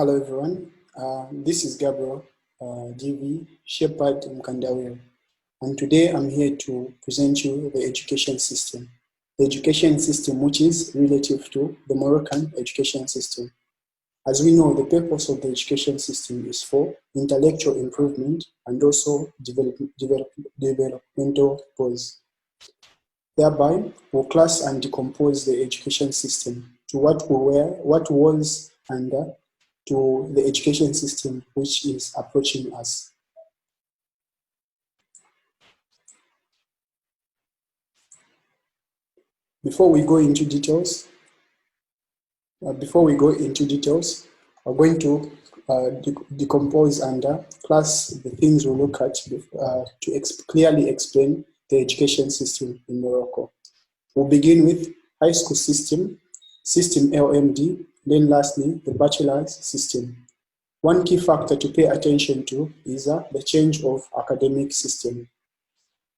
Hello everyone, this is Gabriel Mkandawire, and today I'm here to present you the education system. The education system which is relative to the Moroccan education system. As we know, the purpose of the education system is for intellectual improvement and also developmental purpose. Thereby, we'll class and decompose the education system to what was, and to the education system which is approaching us. Before we go into details, we're going to decompose and class the things we'll look at to clearly explain the education system in Morocco. We'll begin with high school system LMD, then lastly, the bachelor's system. One key factor to pay attention to is the change of academic system.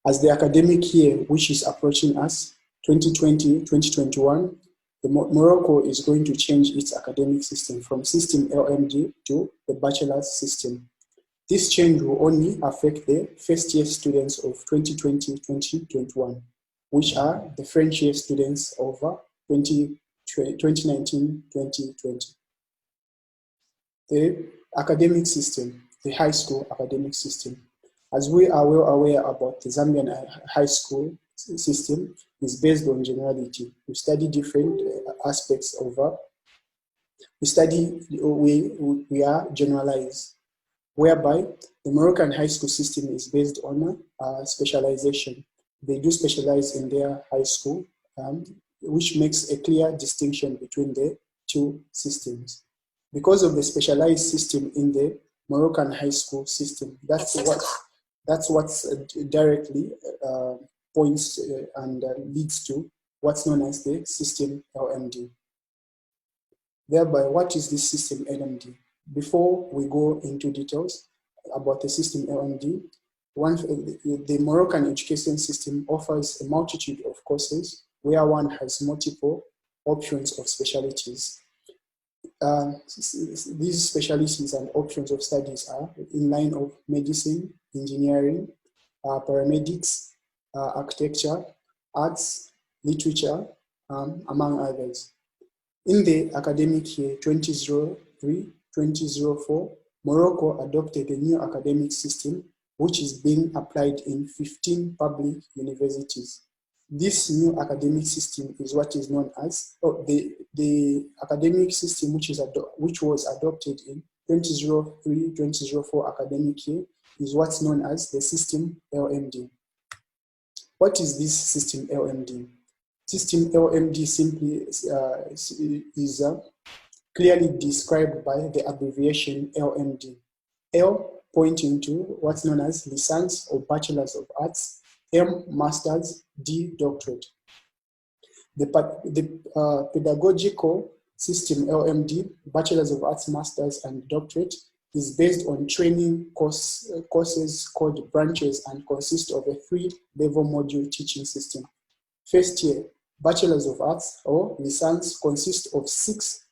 As the academic year which is approaching us, 2020-2021, Morocco is going to change its academic system from system LMD to the bachelor's system. This change will only affect the first year students of 2020-2021, which are the French year students of 2019-2020. The academic system, the high school academic system. As we are well aware about the Zambian high school system, is based on generality. We study different aspects of we are generalized, whereby the Moroccan high school system is based on specialization. They do specialize in their high school, which makes a clear distinction between the two systems. Because of the specialized system in the Moroccan high school system, that's what directly points and leads to what's known as the system LMD. Thereby, what is this system LMD? Before we go into details about the system LMD, the Moroccan education system offers a multitude of courses where one has multiple options of specialties. These specialties and options of studies are in line of medicine, engineering, paramedics, architecture, arts, literature, among others. In the academic year 2003-2004, Morocco adopted a new academic system which is being applied in 15 public universities. This new academic system is what is known as the academic system which was adopted in 2003-2004 academic year is what's known as the system LMD. What is this system LMD? System LMD simply is clearly described by the abbreviation LMD. L pointing to what's known as Licence or Bachelors of Arts, M Masters, D Doctorate. The pedagogical system LMD, Bachelors of Arts, Masters, and Doctorate, is based on training courses called branches and consists of a 3-level module teaching system. First year, Bachelors of Arts or Licence consists of 6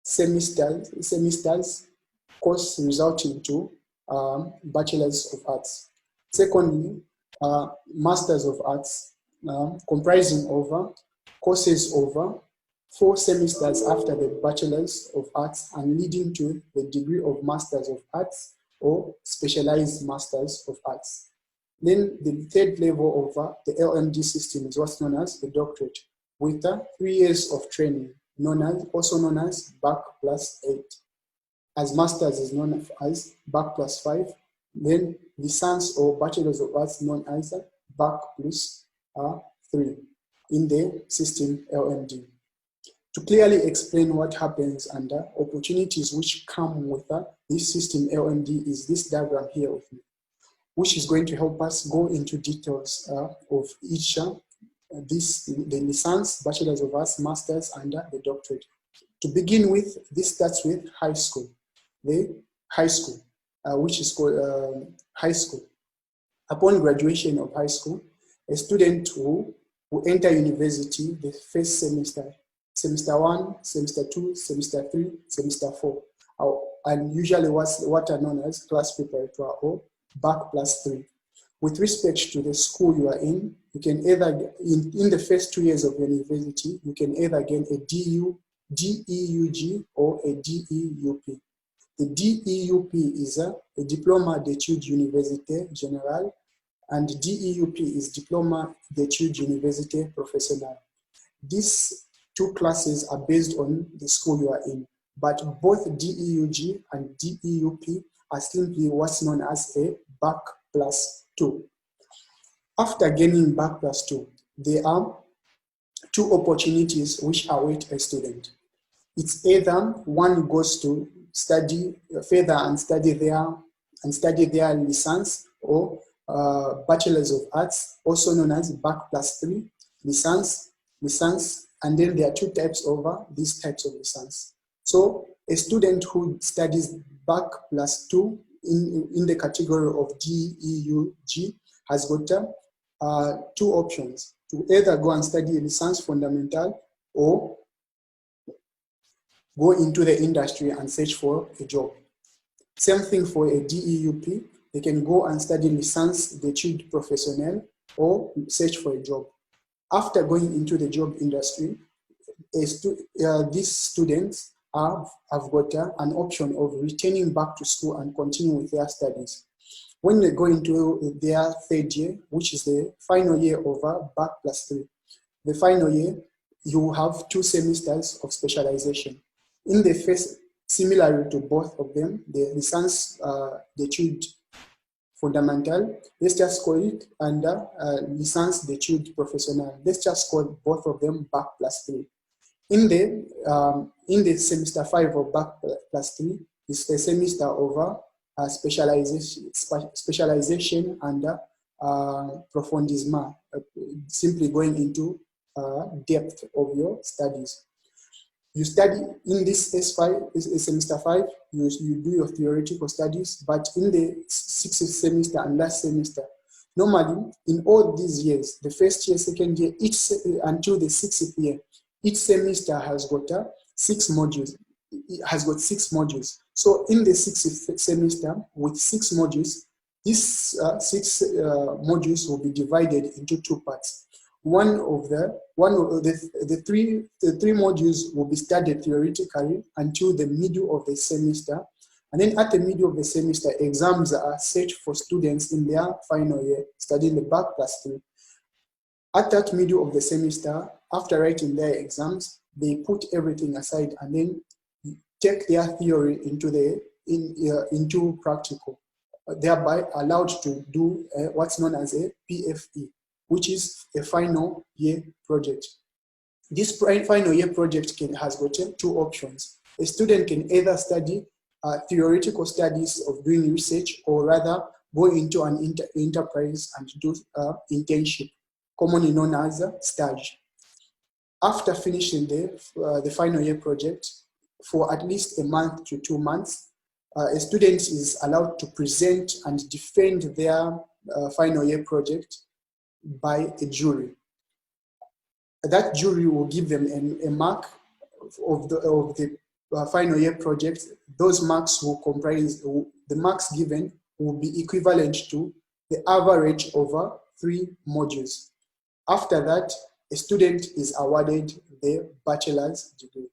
semesters course resulting to Bachelors of Arts. Secondly, Masters of Arts comprising of courses over 4 semesters after the Bachelors of Arts and leading to the degree of Masters of Arts or Specialized Masters of Arts. Then the 3rd level of the LMD system is what's known as the Doctorate, with 3 years of training, also known as Bac plus 8. As Masters is known as Bac plus 5, then Licence or Bachelors of Arts known as Bac plus 3 in the system LMD. To clearly explain what happens and opportunities which come with this system LMD is this diagram here with me, which is going to help us go into details of each, the Licence, Bachelors of Arts, Masters, and the Doctorate. To begin with, this starts with high school. The high school, which is called high school. Upon graduation of high school, a student will enter university the first semester, semester 1, semester 2, semester 3, semester 4. and usually what are known as class preparatoire or bac plus 3. With respect to the school you are in, you can either, in the first 2 years of university, you can either gain a DEUG or a DEUP. The DEUP is a Diploma d'études universitaires générales, and DEUP is Diploma d'études universitaires professionnelles. These two classes are based on the school you are in, but both DEUG and DEUP are simply what's known as a bac plus 2. After gaining bac plus 2, there are two opportunities which await a student. It's either one goes to study further and study their license or Bachelors of Arts, also known as bac plus 3, license, and then there are two types of these types of license. So a student who studies bac plus 2 in the category of DEUG has got two options: to either go and study a license fundamental or go into the industry and search for a job. Same thing for a DEUP. They can go and study licence d'études professionnelles or search for a job. After going into the job industry, these students have got an option of returning back to school and continue with their studies. When they go into their third year, which is the final year of bac plus 3, the final year, you have 2 semesters of specialization. In the first, similar to both of them, the licence d'études fondamentales, let's just call it, and licence d'études professionnelles, let's just call both of them bac plus 3. In the semester 5 of bac plus 3 is a semester of specialization and approfondissement, simply going into depth of your studies. You study in this S5, semester 5, you do your theoretical studies, but in the 6th semester and last semester, normally in all these years, the first year, second year, until the 6th year, each semester has got 6 modules. It has got 6 modules. So in the 6th semester with 6 modules, these 6 modules will be divided into 2 parts. The three modules will be studied theoretically until the middle of the semester, and then at the middle of the semester, exams are set for students in their final year studying the bac plus 3. At that middle of the semester, after writing their exams, they put everything aside and then take their theory into practical, thereby allowed to do what's known as a PFE, which is a final year project. This final year project has got 2 options. A student can either study theoretical studies of doing research, or rather go into an enterprise and do internship, commonly known as stage. After finishing the final year project, for at least a month to 2 months, a student is allowed to present and defend their final year project by a jury. That jury will give them a mark of the final year project. Those marks will comprise, the marks given will be equivalent to the average over 3 modules. After that, a student is awarded the Bachelors Degree,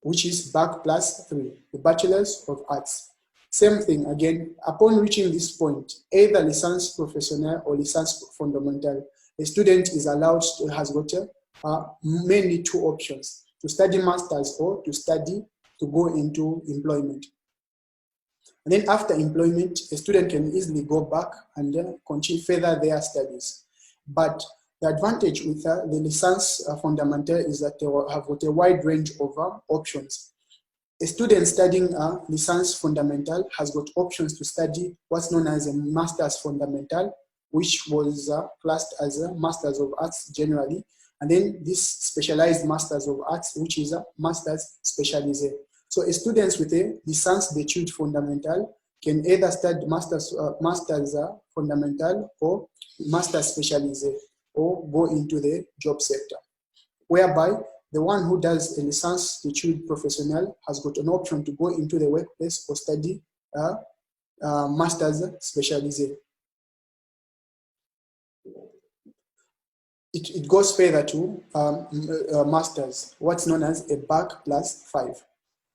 which is bac plus 3, the Bachelors of Arts. Same thing again, upon reaching this point, either licence professionnelle or licence fondamentale, a student is allowed to, has got mainly 2 options: to study masters or to go into employment. And then after employment, a student can easily go back and continue further their studies. But the advantage with the licence fondamentale is that they have got a wide range of options. A student studying licence fondamentale has got options to study what's known as a master's fundamental, which was classed as a Masters of Arts generally, and then this specialized Masters of Arts, which is a Masters Spécialisé. So a student with a licence d'études fondamentales can either study Masters fundamental or Masters Spécialisé, or go into the job sector, whereby the one who does a licence d'études professionnelles has got an option to go into the workplace or study master's spécialisé. It goes further to masters, what's known as a bac plus 5.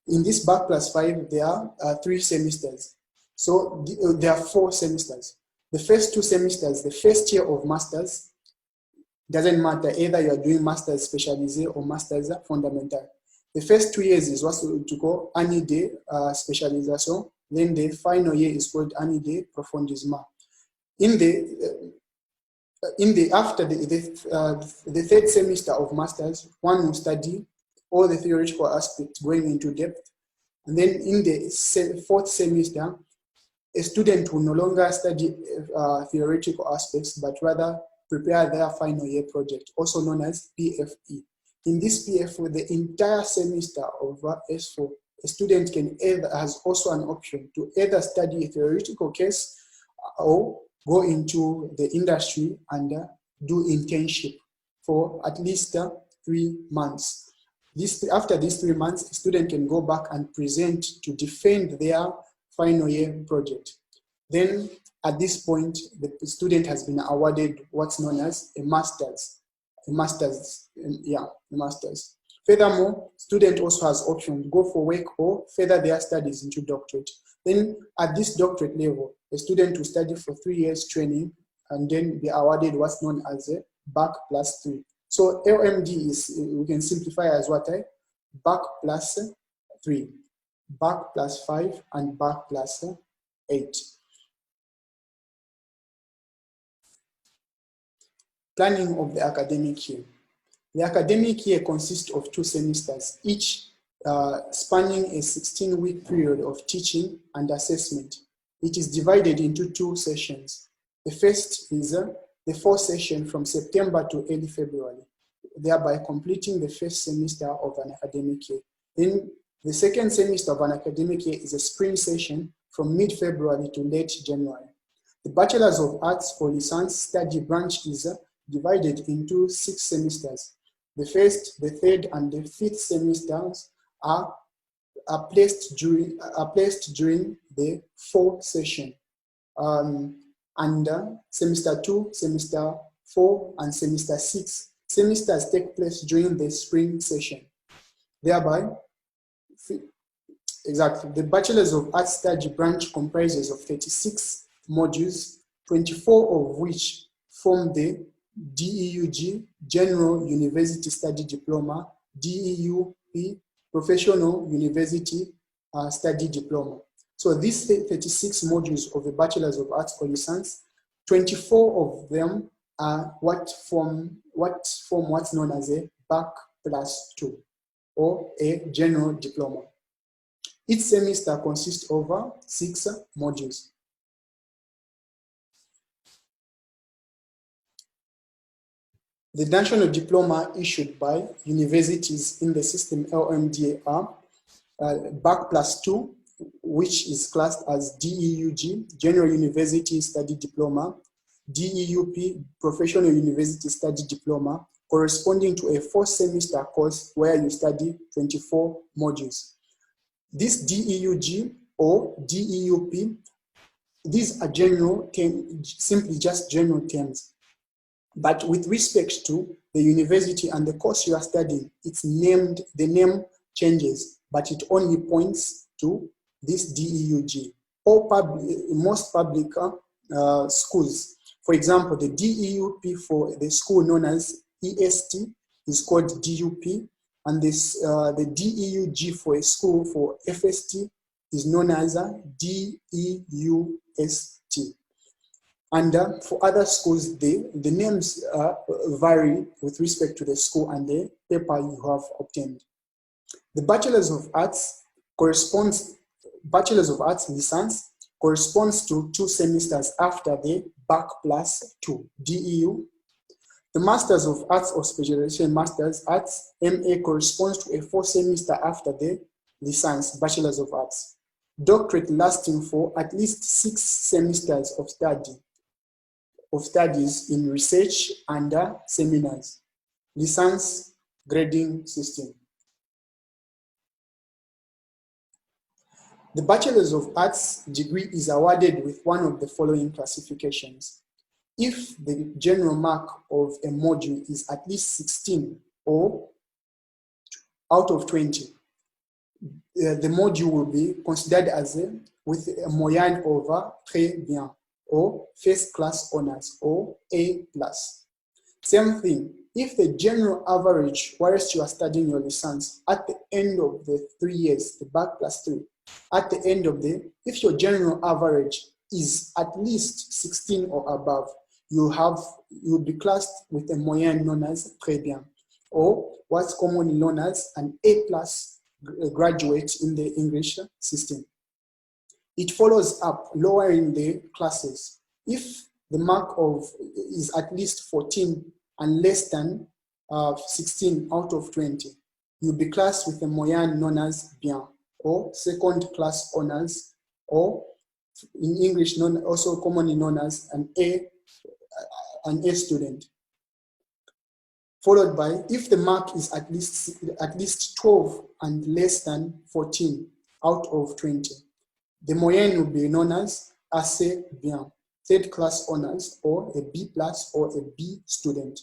In this bac plus 5, there are 3 semesters. So there are 4 semesters. The first 2 semesters, the first year of masters, doesn't matter either you are doing masters spécialisé or masters fondamental. The first 2 years is what's to call année de spécialisation. Then the final year is called année de approfondissement. After the third semester of masters, one will study all the theoretical aspects going into depth. And then in the fourth semester, a student will no longer study theoretical aspects, but rather prepare their final year project, also known as PFE. In this PFE, the entire semester of S4, a student has also an option to either study a theoretical case or go into the industry and do internship for at least 3 months. After these 3 months, a student can go back and present to defend their final year project. Then at this point, the student has been awarded what's known as a master's. Furthermore, student also has option to go for work or further their studies into doctorate. Then at this doctorate level, the student will study for 3 years training and then be awarded what's known as a bac plus 3. So LMD is, we can simplify as what? Bac plus 3, bac plus 5, and bac plus 8. Planning of the academic year. The academic year consists of 2 semesters, each spanning a 16-week period of teaching and assessment. It is divided into 2 sessions. The first is the 4th session from September to early February, thereby completing the first semester of an academic year. Then the second semester of an academic year is a spring session from mid-February to late January. The Bachelors of Arts or Licence study branch is divided into 6 semesters. The first, the third, and the 5th semesters are placed during the 4th session. Semester 2, semester 4, and semester 6 semesters take place during the spring session. Thereby, the Bachelors of Arts study branch comprises of 36 modules, 24 of which form the DEUG, General University Study Diploma, DEUP, Professional University Study Diploma. So these 36 modules of the Bachelors of Arts or Licence, 24 of them are what form what's known as a bac plus 2 or a general diploma. Each semester consists of 6 modules. The national diploma issued by universities in the system LMDA are bac plus 2, which is classed as DEUG, General University Study Diploma, DEUP, Professional University Study Diploma, corresponding to a 4th semester course where you study 24 modules. This DEUG or DEUP, these are general terms, simply just general terms. But with respect to the university and the course you are studying, it's named, the name changes, but it only points to this DEUG. Most public schools, for example, the DEUP for the school known as EST is called DUP, and the DEUG for a school for FST is known as DEUST. And for other schools, the names vary with respect to the school and the paper you have obtained. The Bachelors of Arts Licence corresponds to 2 semesters after the bac plus 2, DEU. The Masters of Arts or Specialization Masters Arts, MA, corresponds to a 4th semester after the Licence, Bachelors of Arts. Doctorate lasting for at least 6 semesters of studies in research and seminars. Licence grading system. The Bachelors of Arts degree is awarded with one of the following classifications. If the general mark of a module is at least 16 or out of 20, the module will be considered as with a moyenne over très bien or first class honors or A+. Same thing, if the general average whilst you are studying your license at the end of the 3 years, the bac plus 3, at the end of if your general average is at least 16 or above, you'll be classed with a moyenne known as très bien, or what's commonly known as an A+ graduate in the English system. It follows up, lowering the classes. If the mark is at least 14 and less than 16 out of 20, you'll be classed with a moyenne known as bien, or second class honors, or in English also commonly known as an A student. Followed by, if the mark is at least 12 and less than 14 out of 20, the moyenne will be known as assez bien, third class honors, or a B+ or a B student.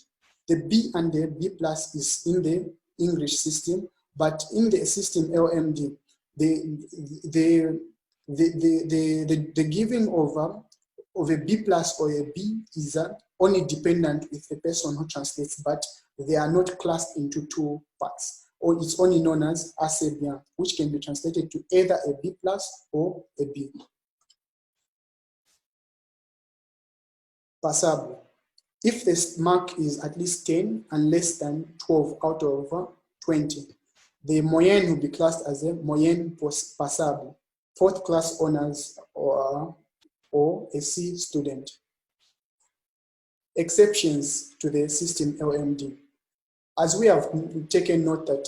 The B and the B+ is in the English system, but in the system LMD, the giving of a B+ or a B is only dependent with the person who translates, but they are not classed into two parts, or it's only known as assez bien, which can be translated to either a B+ or a B. Passable. If the mark is at least 10 and less than 12 out of 20, the moyenne will be classed as a moyenne passable, fourth class honors, or a C student. Exceptions to the system LMD. As we have taken note that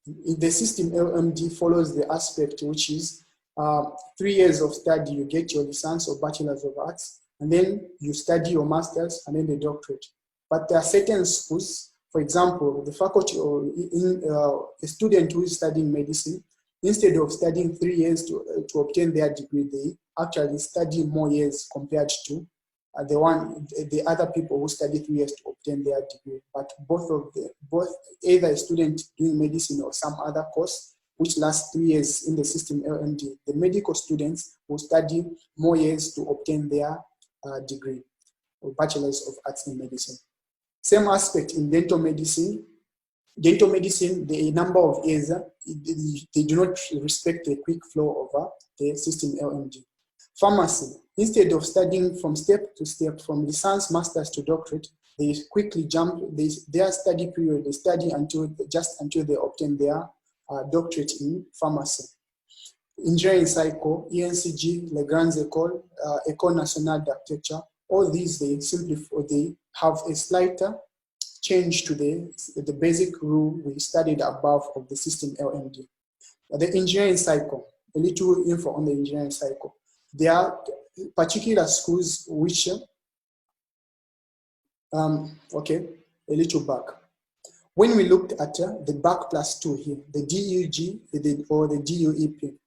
the system LMD follows the aspect which is 3 years of study, you get your license or Bachelors of Arts, and then you study your master's and then the doctorate. But there are certain schools, for example, the faculty or a student who is studying medicine, instead of studying 3 years to obtain their degree, they actually study more years compared to the other people who study 3 years to obtain their degree. But both either a student doing medicine or some other course which lasts 3 years in the system LMD, the medical students will study more years to obtain their degree or Bachelors of Arts in Medicine. Same aspect in dental medicine. Dental medicine, the number of years, they do not respect the quick flow of the system LMD. Pharmacy, instead of studying from step to step, from license, master's to doctorate, they quickly jump their study period. They study until they obtain their doctorate in pharmacy. Engineering cycle, ENCG, Les Grandes Écoles, École Nationale d'Architecture, all these they have a slight change to the basic rule we studied above of the system LMD. The engineering cycle, a little info on the engineering cycle. There are particular schools which, okay, a little back. When we looked at the bac plus 2 here, the DUG or the DUEP,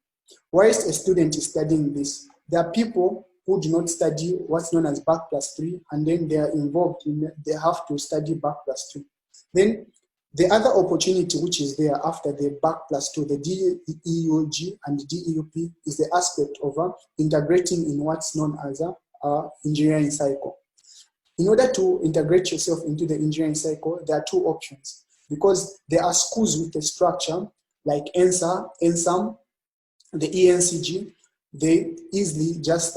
whilst a student is studying this, there are people who do not study what's known as bac plus 3, and then they are involved in, they have to study bac plus 2. Then the other opportunity which is there after the bac plus 2, the DEUG and DEUP, is the aspect of integrating in what's known as a engineering cycle. In order to integrate yourself into the engineering cycle, there are two options, because there are schools with a structure like ENSA, ENSAM, the ENCG. They easily just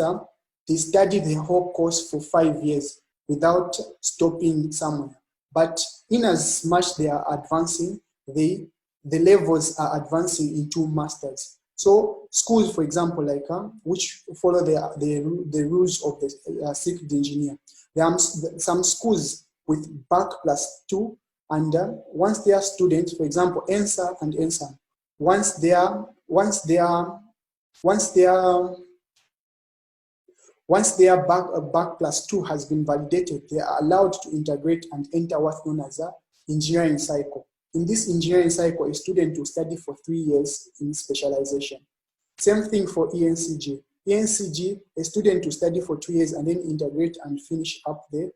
they study the whole course for 5 years without stopping somewhere. But in as much they are advancing, the levels are advancing into masters. So schools, for example, like which follow the rules of the civil engineer. There are some schools with bac plus 2, and once they are students, for example, ENSA and ENSAM, once their bac plus 2 has been validated, they are allowed to integrate and enter what's known as an engineering cycle. In this engineering cycle, a student will study for 3 years in specialization. Same thing for ENCG. ENCG, a student will study for 2 years and then integrate and finish up the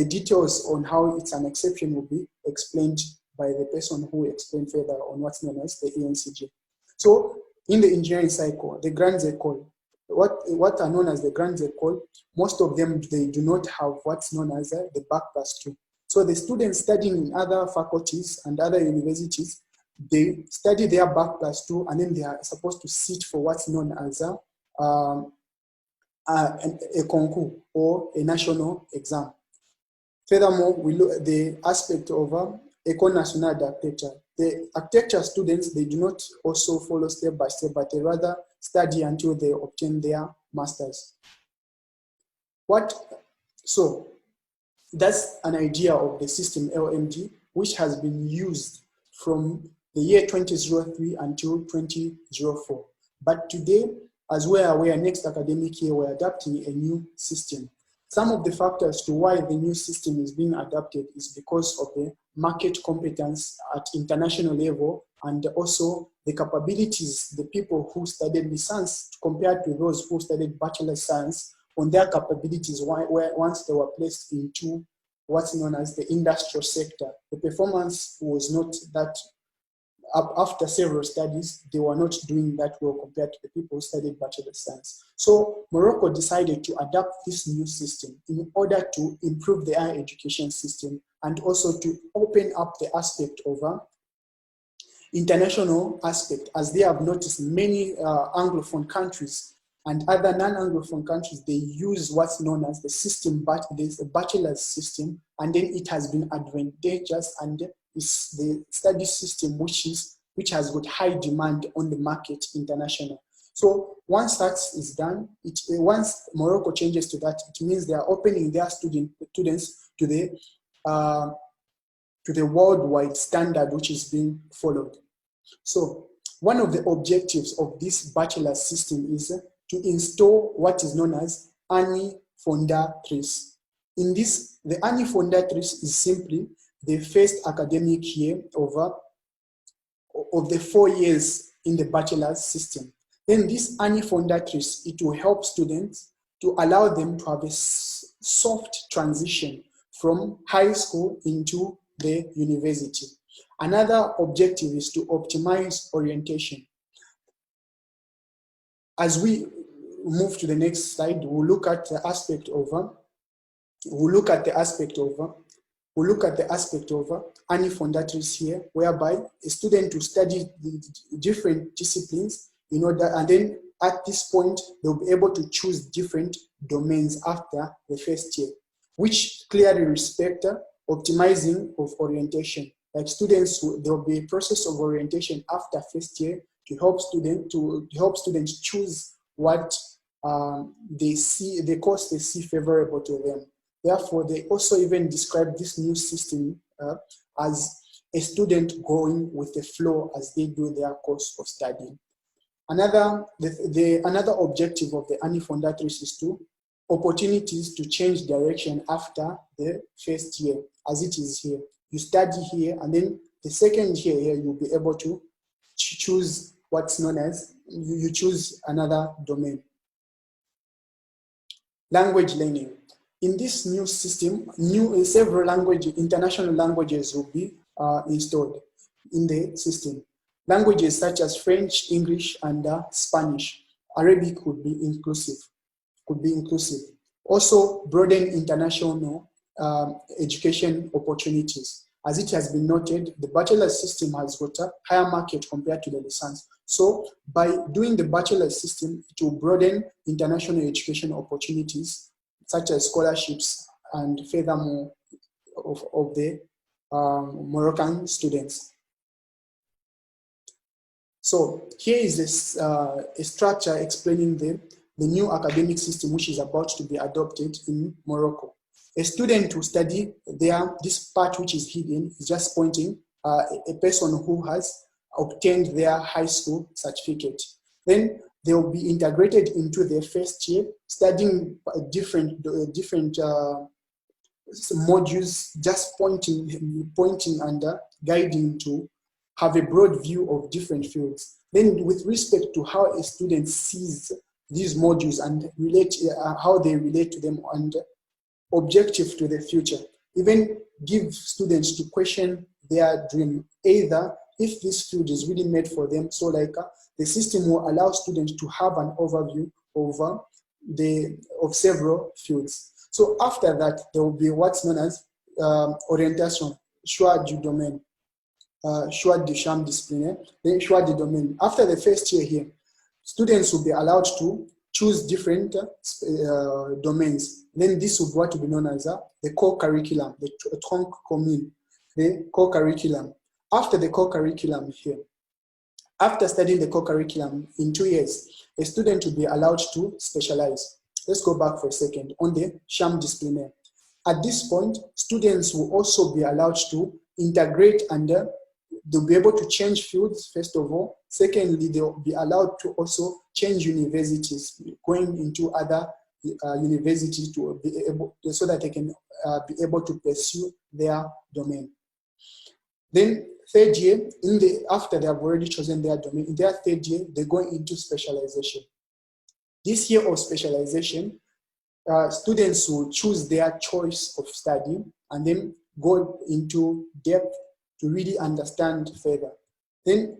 details on how it's an exception will be explained by the person who explained further on what's known as the ENCG. So in the engineering cycle, the grandes écoles, what are known as the grandes écoles, most of them, they do not have what's known as the Bac+2. So the students studying in other faculties and other universities, they study their Bac+2 and then they are supposed to sit for what's known as a concours or a national exam. Furthermore, we look at the aspect of École Nationale d'Architecture. The architecture students, they do not also follow step by step, but they rather study until they obtain their masters. So that's an idea of the system LMD, which has been used from the year 2003 until 2004. But today, as we are aware, next academic year, we're adapting a new system. Some of the factors to why the new system is being adapted is because of the market competence at international level and also the capabilities, the people who studied science compared to those who studied bachelor science on their capabilities once they were placed into what's known as the industrial sector. The performance was not that, after several studies, they were not doing that well compared to the people who studied bachelor science. So Morocco decided to adapt this new system in order to improve the higher education system and also to open up the aspect of international aspect, as they have noticed many Anglophone countries and other non-Anglophone countries, they use what's known as the system, but there's a bachelor's system, and then it has been advantageous, and it's the study system which has got high demand on the market international. So once that is done, once Morocco changes to that, it means they are opening their students to the worldwide standard which is being followed. So one of the objectives of this bachelor system is to install what is known as année fondatrice. In this, the année fondatrice is simply the first academic year of the 4 years in the bachelor's system. Then this année fondatrice, it will help students to allow them to have a soft transition from high school into the university. Another objective is to optimize orientation. As we move to the next slide, we'll look at the aspect of année fondatrice here, whereby a student will study the different disciplines in order, and then at this point they'll be able to choose different domains after the first year, which clearly respect optimizing of orientation. Like students, there will be a process of orientation after first year to help students choose what they see, the course they see favorable to them. Therefore, they also even describe this new system as a student going with the flow as they do their course of study. Another objective of the année fondatrice is opportunities to change direction after the first year, as it is here. You study here, and then the second year here, you'll be able to choose what's known as, you choose another domain. Language learning. In this new system, several international languages will be installed in the system. Languages such as French, English, and Spanish. Arabic could be inclusive. Also, broaden international education opportunities. As it has been noted, the bachelor system has got a higher market compared to the license. So by doing the bachelor system, it will broaden international education opportunities, such as scholarships and furthermore of the Moroccan students. So here is this, a structure explaining the new academic system which is about to be adopted in Morocco. A student to study there, this part which is hidden is just pointing a person who has obtained their high school certificate. Then they will be integrated into their first year, studying different modules just pointing and guiding to have a broad view of different fields. Then with respect to how a student sees these modules and how they relate to them and objective to the future, even give students to question their dream, either if this field is really made for them. So like the system will allow students to have an overview over of several fields. So after that, there will be what's known as orientation, choix du domaine, choix du champ disciplinaire, then choix du domaine. After the first year here, students will be allowed to choose different domains. Then this would what will be known as the core curriculum, the tronc commun, the core curriculum. After the core curriculum here, after studying the core curriculum in 2 years, a student will be allowed to specialize. Let's go back for a second on the champ disciplinaire. At this point, students will also be allowed to integrate and they'll be able to change fields, first of all. Secondly, they'll be allowed to also change universities, going into other universities to be able, so that they can be able to pursue their domain. Then third year, after they have already chosen their domain, in their third year, they go into specialization. This year of specialization, students will choose their choice of study and then go into depth to really understand further. Then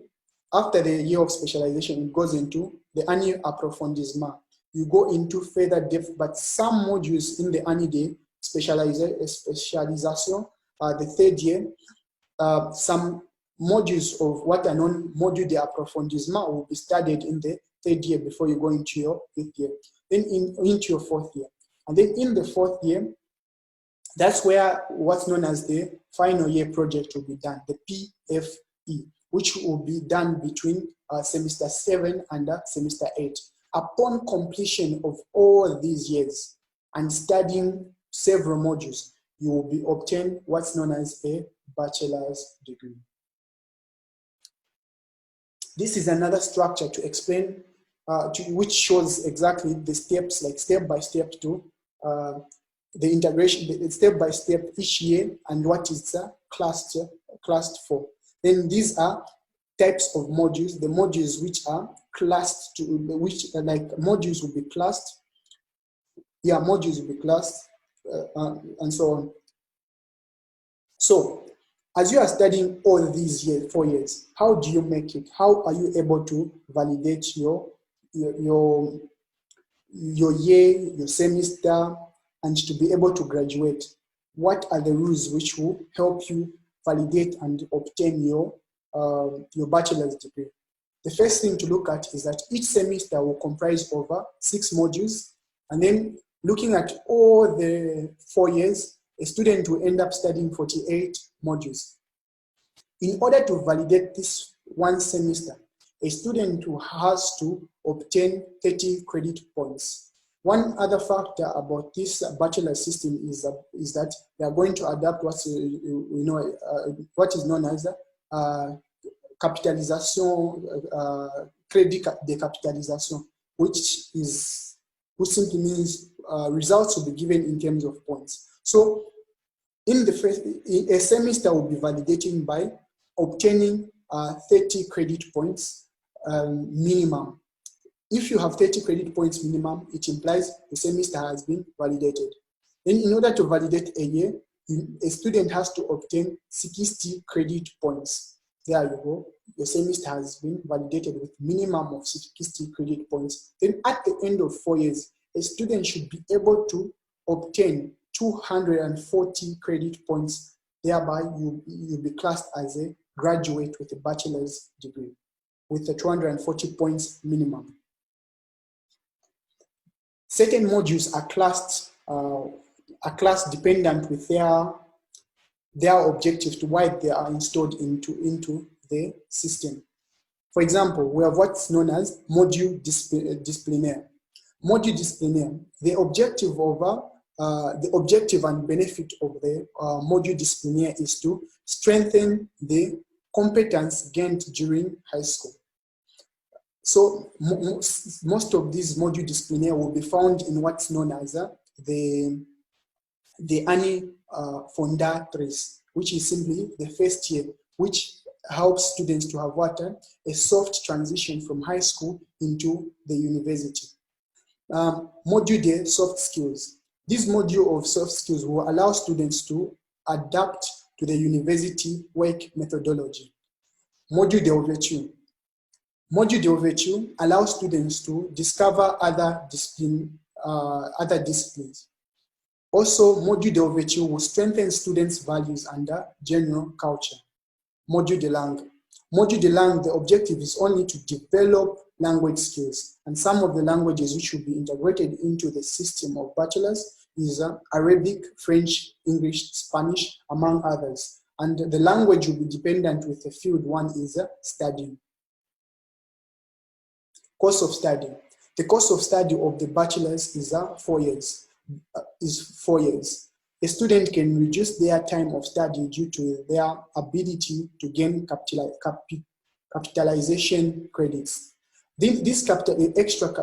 after the year of specialization, it goes into the année approfondissement. You go into further depth, but some modules in the année de spécialisation, the third year, some modules of what are known module de approfondissement will be studied in the third year before you go into your fifth year, then into your fourth year. And then in the fourth year, that's where what's known as the final year project will be done, the PFE, which will be done between semester 7 and semester 8. Upon completion of all these years and studying several modules, you will be obtain what's known as a bachelor's degree. This is another structure to explain, which shows exactly the steps, like step by step to the integration, step by step each year, and what is classed for. Then these are types of modules, the modules which are classed to, which like modules will be classed, modules will be classed, and so on. So, as you are studying all these 4 years, how do you make it? How are you able to validate your year, your semester, and to be able to graduate? What are the rules which will help you validate and obtain your bachelor's degree? The first thing to look at is that each semester will comprise over 6 modules, and then looking at all the 4 years, a student will end up studying 48 modules. In order to validate this one semester, a student has to obtain 30 credit points. One other factor about this bachelor system is that they are going to adapt what is known as capitalisation, credit de capitalisation, which simply means results will be given in terms of points. So in the first, a semester will be validating by obtaining 30 credit points minimum. If you have 30 credit points minimum, it implies the semester has been validated. Then in order to validate a year, a student has to obtain 60 credit points. There you go. The semester has been validated with minimum of 60 credit points. Then at the end of 4 years, a student should be able to obtain 240 credit points. Thereby, you'll be classed as a graduate with a bachelor's degree with the 240 points minimum. Certain modules are class dependent with their objectives to why they are installed into the system. For example, we have what's known as module disciplinaire. Module disciplinaire, the objective and benefit of the module disciplinaire is to strengthen the competence gained during high school. So most of these module disciplinaire will be found in what's known as the the année fondatrice, which is simply the first year, which helps students to have what? A soft transition from high school into the university. Module de soft skills. This module of soft skills will allow students to adapt to the university work methodology. Module de ouverture. Module de ouverture allows students to discover other disciplines. Also, module de ouverture will strengthen students' values and general culture. Module de langue. Module de langue, the objective is only to develop language skills, and some of the languages which will be integrated into the system of bachelors is Arabic, French, English, Spanish, among others. And the language will be dependent with the field one is studying. Course of study. The course of study of the bachelors is 4 years. A student can reduce their time of study due to their ability to gain capitalization credits. These extra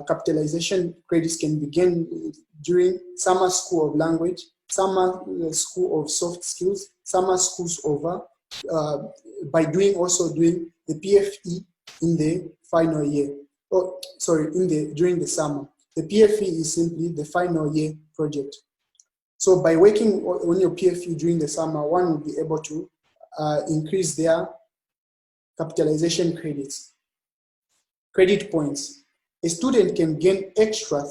capitalization credits can begin during summer school of language, summer school of soft skills, summer schools over, by doing the PFE in the final year. During the summer. The PFE is simply the final year project. So by working on your PFE during the summer, one will be able to increase their capitalization credits. Credit points. A student can gain extra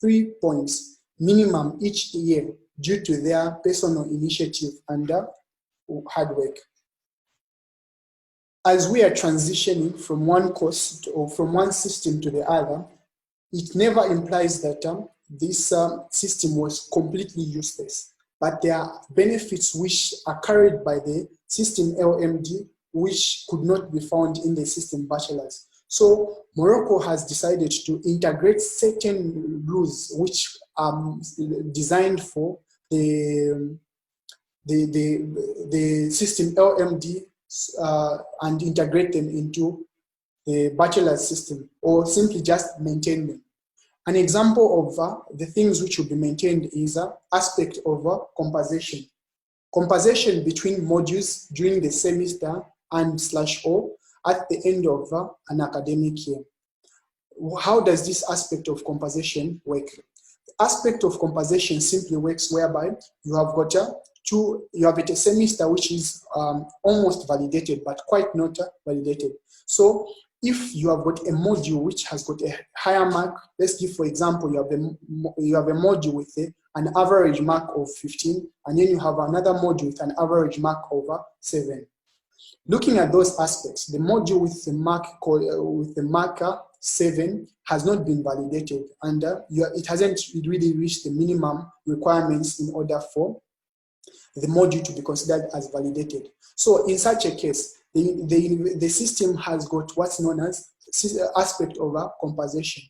3 points minimum each year due to their personal initiative and hard work. As we are transitioning from one course or from one system to the other, it never implies that this system was completely useless, but there are benefits which are carried by the system LMD which could not be found in the system bachelors. So Morocco has decided to integrate certain rules which are designed for the system LMD and integrate them into the bachelor's system, or simply just maintain them. An example of the things which will be maintained is aspect of composition. Composition between modules during the semester and /O at the end of an academic year. How does this aspect of composition work? The aspect of composition simply works whereby you have got you have a semester which is almost validated, but quite not validated. So if you have got a module which has got a higher mark, let's give, for example, you have a module with an average mark of 15, and then you have another module with an average mark of 7. Looking at those aspects, the module with the marker 7 has not been validated, and it hasn't really reached the minimum requirements in order for the module to be considered as validated. So in such a case, the system has got what's known as aspect of composition.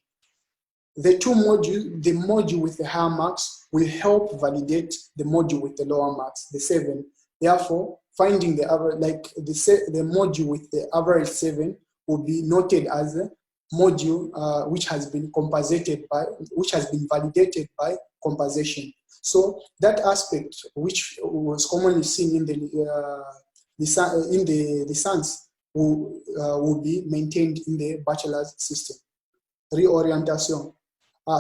The module with the higher marks will help validate the module with the lower marks, the 7. Therefore, finding the average, like the module with the average 7 will be noted as a module which has been validated by composition. So that aspect, which was commonly seen in the licence, will be maintained in the bachelor's system. Reorientation.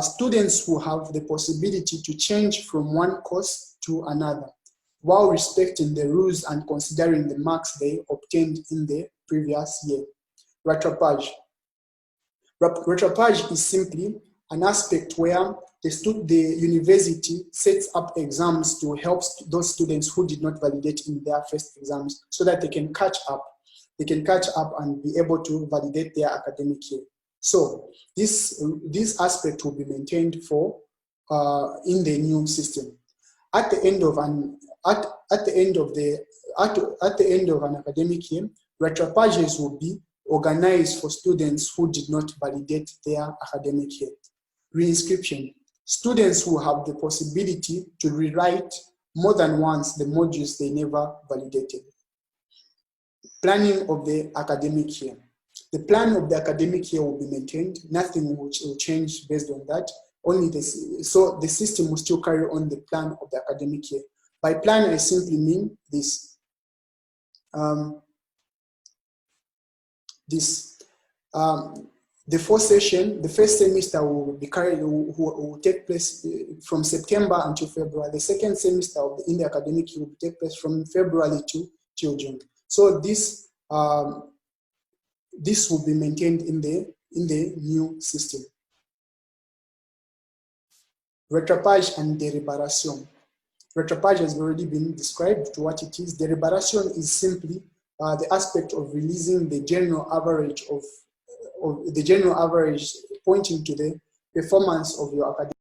Students will have the possibility to change from one course to another, while respecting the rules and considering the marks they obtained in the previous year. Retropage. Retropage is simply an aspect where the university sets up exams to help those students who did not validate in their first exams, so that they can catch up. They can catch up and be able to validate their academic year. So this aspect will be maintained for in the new system. At the end of an academic year, retropages will be organized for students who did not validate their academic year. Reinscription. Students will have the possibility to rewrite more than once the modules they never validated. Planning of the academic year. The plan of the academic year will be maintained. Nothing will change based on that. only this. So the system will still carry on the plan of the academic year. By plan, I simply mean this. The first session, the first semester will be carried, will take place from September until February. The second semester in the academic year will take place from February to June. So this this will be maintained in the new system. Retropage and deliberation. Retropage has already been described to what it is. Deliberation is simply the aspect of releasing the general average of the general average pointing to the performance of your academic